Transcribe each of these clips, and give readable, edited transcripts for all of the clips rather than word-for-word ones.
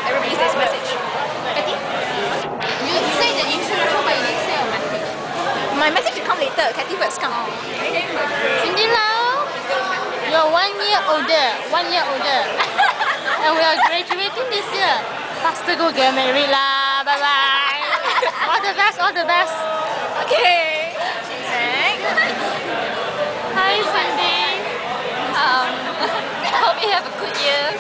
everybody's this message. Kathy? You say the introduction, but you didn't say your message. My message will come later. Kathy first come. Cindy Lau, you're 1 year older. 1 year older. And we are graduating this year. Faster go get married lah. Bye bye. All the best, all the best. Okay. Next. Hi Cindy. I hope you have a good year.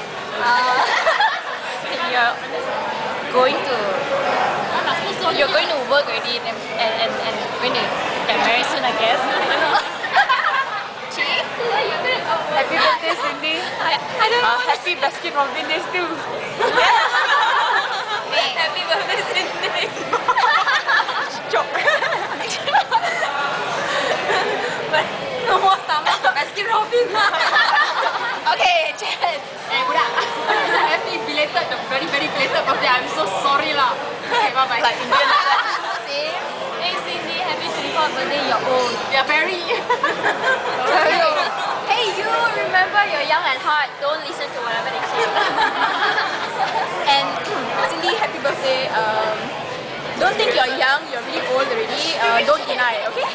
You're going to work already and going to get married soon, I guess. I don't know. Happy birthday, Cindy. I don't know. Happy Baskin Robbins too. Happy birthday, Cindy. Joke. But no more stomach for Baskin Robbins. Okay, Jen. budak. Happy belated, very belated birthday. I'm so sorry lah. Okay, bye bye. Like Indian. See? Hey Cindy, happy 24th birthday, you're old. Yeah, very. Hey you, remember you're young at heart. Don't listen to whatever they say. And Cindy, happy birthday. Don't think you're young, you're really old already. Don't deny, okay?